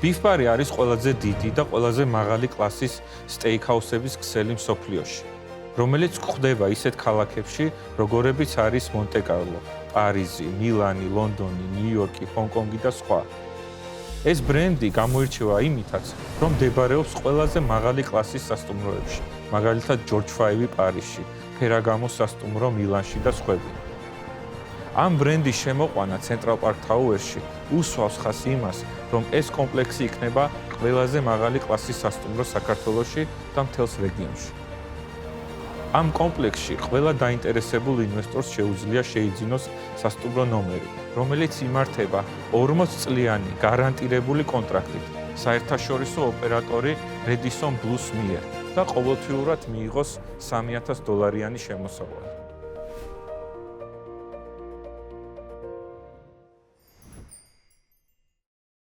Beef Bar-ი არის ყველაზე დიდი და ყველაზე მაღალი კლასის სტეიქჰაუსების ქსელი მსოფლიოში, რომელიც გვხვდება ისეთ ქალაქებში, როგორებიც არის მონტე-კარლო, პარიზი, მილანი, ლონდონი, ნიუ-იორკი, ჰონკონგი და სხვა. ეს ბრენდი გამოირჩევა იმითაც, რომ მდებარეობს ყველაზე მაღალი კლასის სასტუმროებში, მაგალითად ჯორჯ ფაივი პარიზში, ფერაგამოს სასტუმრო მილანში და სხვები. ამ ბრენდის შემოყვანა ცენტრალ პარკ თაუერში უსვავს ხაზს იმას, რომ ეს კომპლექსი იქნება ყველაზე მაღალი კლასის სასტუმრო საქართველოში და მთელს რეგიონში. ამ კომპლექსში ყველა დაინტერესებულ ინვესტორს შეუძლია შეიძინოს სასტუმრო ნომერი, რომელიც იმართება 40 წლიანი გარანტირებული კონტრაქტით საერთაშორისო ოპერატორი Radisson Blu's მიერ და ყოველთვიურად მიიღოს $3,000 შემოსავალი.